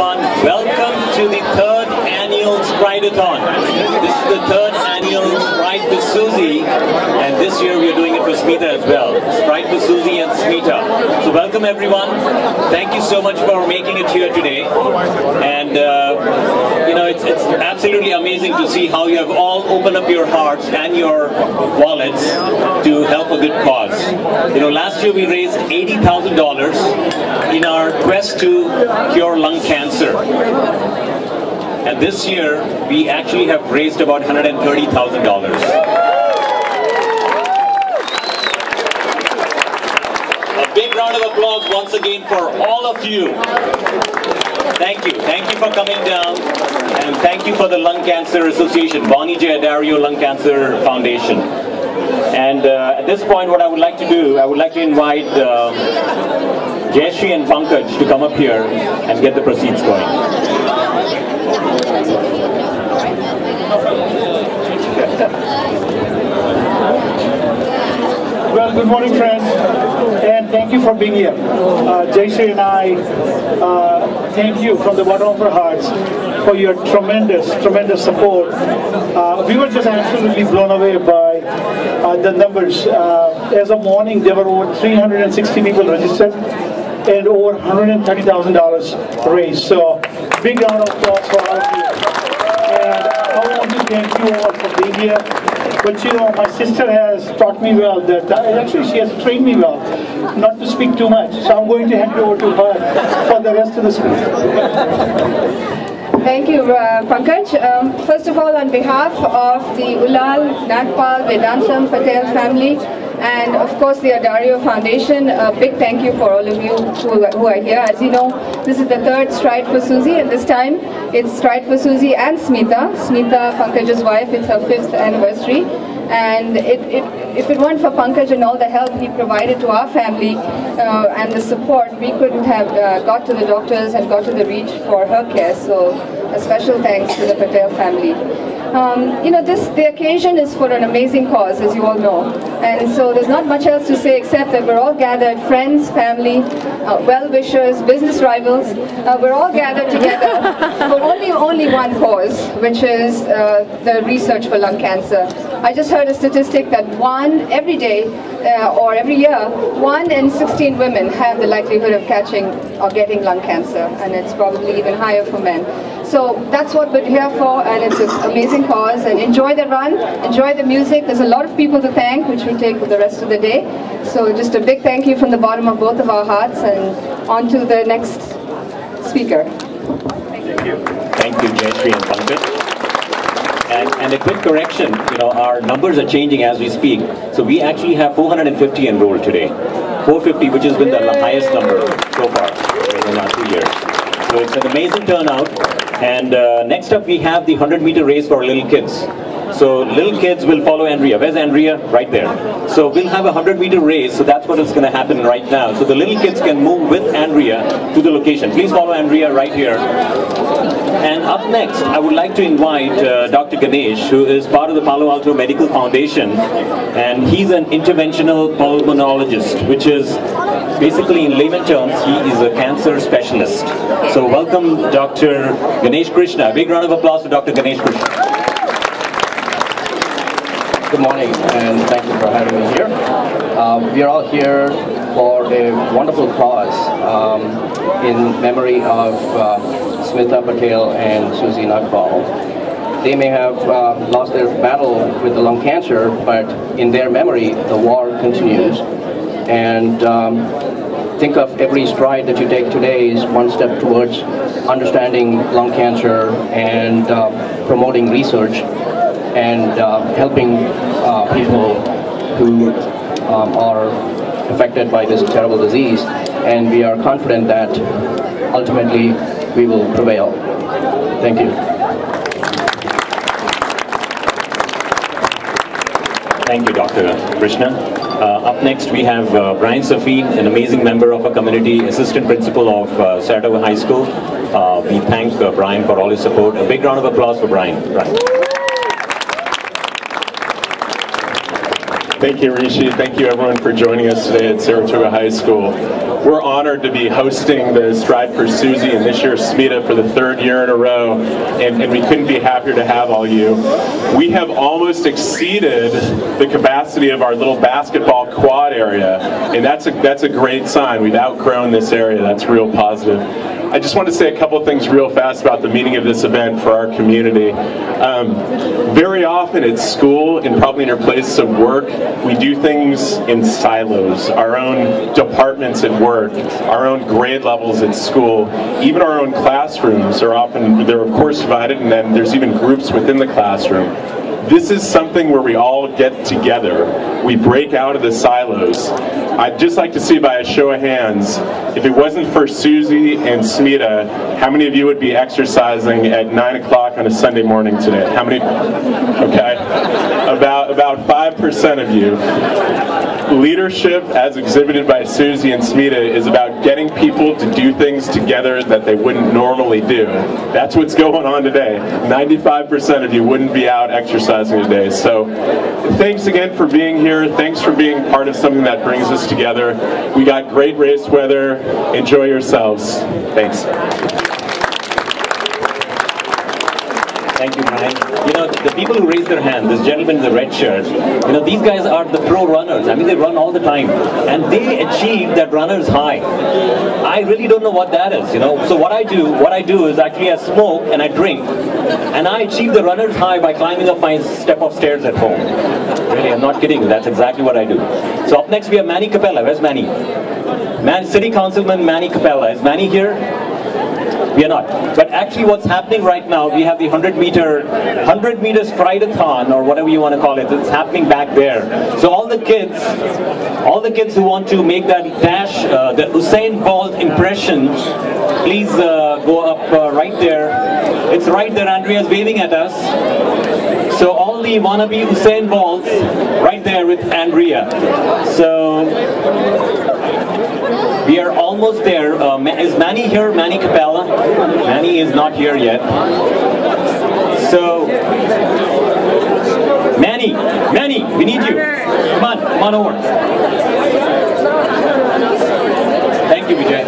everyone. Welcome to the third annual Strideathon. This is the third annual Stride for Susie, and this year we are doing it for Smita as well. Stride for Susie and Smita. So welcome everyone. Thank you so much for making it here today. And you know, it's absolutely amazing to see how you have all opened up your hearts and your wallets to help a good cause. You know, last year we raised $80,000 in our quest to cure lung cancer. And this year, we actually have raised about $130,000. A big round of applause once again for all of you. Thank you. Thank you for coming down. And thank you for the Lung Cancer Association, Bonnie J. Addario Lung Cancer Foundation. And at this point, what I would like to do, I would like to invite Jayshree and Pankaj to come up here and get the proceeds going. Well, good morning, friends, and thank you for being here. Jayshree and I thank you from the bottom of our hearts for your tremendous support. We were just absolutely blown away by the numbers. As of morning, there were over 360 people registered and over $130,000 raised. So, big round of applause for all of you. And I want to thank you all for being here. But you know, my sister has taught me well that, actually she has trained me well not to speak too much. So I'm going to hand it over to her for the rest of the speech. Thank you, Pankaj. First of all, on behalf of the Ullal, Nagpal, Vedantam, Patel family, and of course the Addario Foundation, a big thank you for all of you who are here. As you know, this is the third Stride for Susie, and this time it's Stride for Susie and Smita. Smita, Pankaj's wife, it's her 5th anniversary. And if it weren't for Pankaj and all the help he provided to our family and the support, we couldn't have got to the doctors and got to the reach for her care. So a special thanks to the Patel family. You know, the occasion is for an amazing cause, as you all know. And so there's not much else to say except that we're all gathered, friends, family, well-wishers, business rivals. We're all gathered together for only one cause, which is the research for lung cancer. I just heard a statistic that every day or every year, 1 in 16 women have the likelihood of catching or getting lung cancer, and it's probably even higher for men. So that's what we're here for, and it's an amazing cause. And enjoy the run, enjoy the music. There's a lot of people to thank, which will take the rest of the day. So just a big thank you from the bottom of both of our hearts, and on to the next speaker. Thank you. Thank you, Jayshree and Pankaj. And a quick correction, you know, our numbers are changing as we speak. So we actually have 450 enrolled today. 450, which has been the highest number so far in our 2 years. So it's an amazing turnout. And next up we have the 100-meter race for little kids. So little kids will follow Andrea. Where's Andrea? Right there. So we'll have a 100-meter race, so that's what is going to happen right now. So the little kids can move with Andrea to the location. Please follow Andrea right here. And up next, I would like to invite Dr. Ganesh, who is part of the Palo Alto Medical Foundation, and he's an interventional pulmonologist, which is basically, in layman terms, he is a cancer specialist. So welcome, Dr. Ganesh Krishna. A big round of applause for Dr. Ganesh Krishna. Good morning, and thank you for having me here. We are all here for a wonderful cause in memory of Smita Patel and Susie Nagpal. They may have lost their battle with the lung cancer, but in their memory, the war continues. And think of every stride that you take today is one step towards understanding lung cancer and promoting research and helping people who are affected by this terrible disease. And we are confident that ultimately we will prevail. Thank you. Thank you, Dr. Krishna. Up next we have Brian Safine, an amazing member of our community, assistant principal of Saratoga High School. We thank Brian for all his support. A big round of applause for Brian. Thank you, Rishi. Thank you, everyone, for joining us today at Saratoga High School. We're honored to be hosting the Stride for Susie and this year's Smita for the 3rd year in a row, and we couldn't be happier to have all you. We have almost exceeded the capacity of our little basketball quad area, and that's a great sign. We've outgrown this area. That's real positive. I just want to say a couple of things real fast about the meaning of this event for our community. Very often at school and probably in your places of work, we do things in silos. Our own departments at work, our own grade levels at school, even our own classrooms are often, they're of course divided, and then there's even groups within the classroom. This is something where we all get together. We break out of the silos. I'd just like to see by a show of hands, if it wasn't for Susie and Smita, how many of you would be exercising at 9 o'clock on a Sunday morning today? How many? Okay. About 5% of you. Leadership, as exhibited by Susie and Smita, is about getting people to do things together that they wouldn't normally do. That's what's going on today. 95% of you wouldn't be out exercising today. So thanks again for being here. Thanks for being part of something that brings us together. We got great race weather. Enjoy yourselves. Thanks. Thank you, Brian. You know, the people who raised their hand, this gentleman in the red shirt, you know, these guys are the pro runners. I mean, they run all the time. And they achieve that runner's high. I really don't know what that is, you know. So what I do is actually I smoke and I drink. And I achieve the runner's high by climbing up my step of stairs at home. Really, I'm not kidding. That's exactly what I do. So up next we have Manny Cappello. Where's Manny? City Councilman Manny Cappello. Is Manny here? We are not. But actually what's happening right now, we have the 100 meter stridathon, or whatever you want to call it. It's happening back there. So all the kids who want to make that dash, the Usain Bolt impression, please go up right there. It's right there. Andrea's waving at us. So all the wannabe Usain Bolts right there with Andrea. So we are almost there. Is Manny here? Manny Cappello? Manny is not here yet. So, Manny, we need you. Come on over. Thank you, Vijay.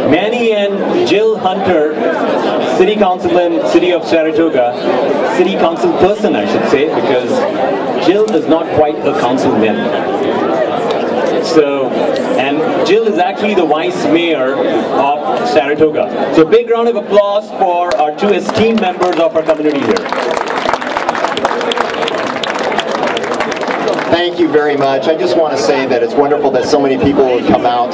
Manny and Jill Hunter, City Councilman, City of Saratoga, City Council person, I should say, because Jill is not quite a councilman. So, and Jill is actually the vice mayor of Saratoga. So big round of applause for our 2 esteemed members of our community here. Thank you very much. I just want to say that it's wonderful that so many people have come out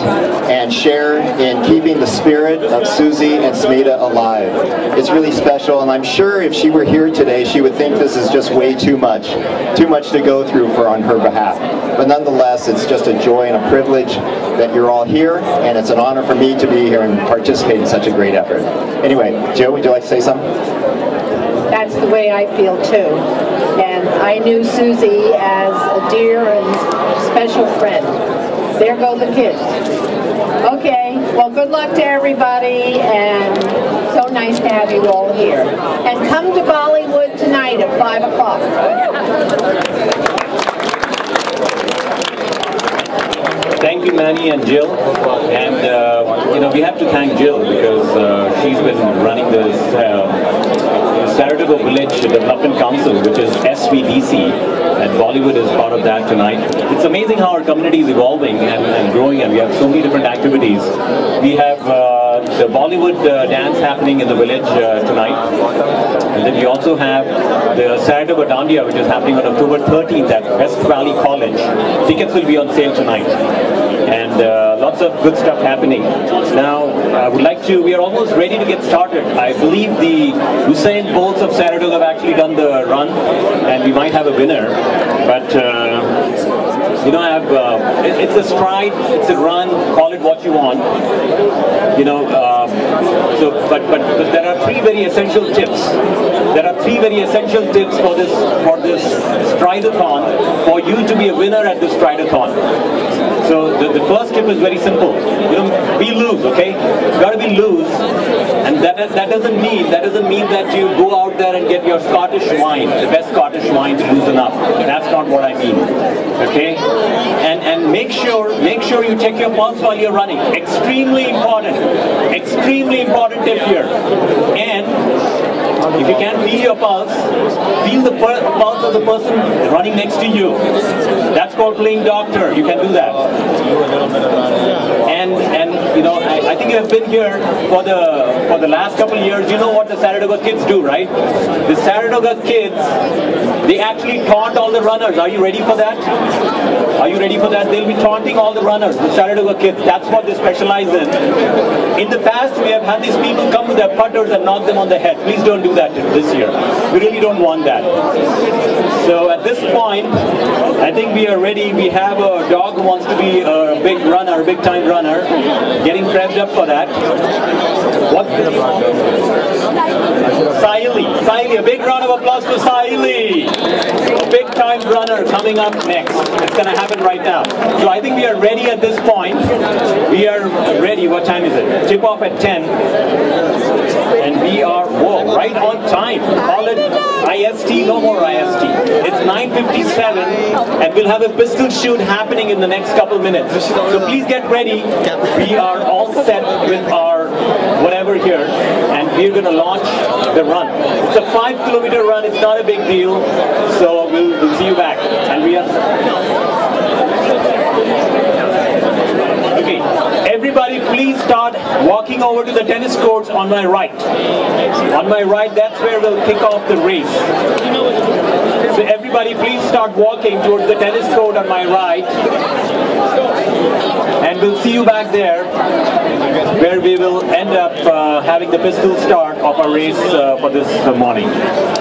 and share in keeping the spirit of Susie and Smita alive. It's really special, and I'm sure if she were here today, she would think this is just way too much to go through on her behalf. But nonetheless, it's just a joy and a privilege that you're all here, and it's an honor for me to be here and participate in such a great effort. Anyway, Jill, would you like to say something? That's the way I feel too. And I knew Susie as a dear and special friend. There go the kids. Okay, well, good luck to everybody, and so nice to have you all here. And come to Bollywood tonight at 5 o'clock. Thank you, Manny and Jill. And, you know, we have to thank Jill because she's been running this Saratoga Village Development Council, which is SVDC, and Bollywood is part of that tonight. It's amazing how our community is evolving and growing, and we have so many different activities. We have the Bollywood dance happening in the village tonight, and then we also have the Saratoga Dandiya, which is happening on October 13th at West Valley College. Tickets will be on sale tonight, and lots of good stuff happening. Now, I would like to, we are almost ready to get started. I believe the Usain Bolts of Saratoga have actually done the run, and we might have a winner, but you know, it's a stride, it's a run, call it what you want, you know, but there are 3 very essential tips. There are 3 very essential tips for this stridathon, for you to be a winner at this stridathon. So the first tip is very simple. Be loose, okay? You got to be loose, and that doesn't mean that you go out there and get your Scottish wine, the best Scottish wine to loosen up. That's not what I mean, okay? And make sure you check your pulse while you're running. Extremely important tip here. And if you can't feel your pulse, feel the pulse of the person running next to you. That's called playing doctor. You can do that. And I think you have been here for the last couple of years. You know what the Saratoga kids do, right? The Saratoga kids, they actually taunt all the runners. Are you ready for that? Are you ready for that? They'll be taunting all the runners, the Saratoga kids. That's what they specialize in. In the past, we have had these people come with their putters and knock them on the head. Please don't do that this year. We really don't want that. So at this point, I think we are ready. We have a dog who wants to be a big runner, big time runner, getting prepped up for that. What? Saili, a big round of applause for Saili. A big time runner coming up next. It's going to happen right now. So I think we are ready at this point. We are ready. What time is it? Tip off at 10. And we are, whoa, right on time. Call it IST, no more IST. It's 9:57 and we'll have a pistol shoot happening in the next couple minutes. So please get ready. We are all set with our whatever here and we're going to launch the run. It's a 5-kilometer run. It's not a big deal. So we'll see you back. And we are... Okay, everybody please start walking over to the tennis courts on my right. On my right, that's where we'll kick off the race. So everybody please start walking towards the tennis court on my right. And we'll see you back there where we will end up having the pistol start of our race for this morning.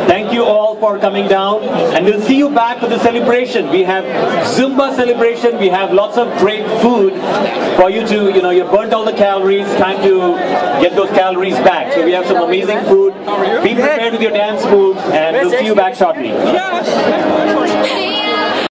Thank you all for coming down and we'll see you back for the celebration. We have Zumba celebration, we have lots of great food for you to, you burnt all the calories, time to get those calories back. So we have some amazing food. Be prepared with your dance moves and we'll see you back shortly.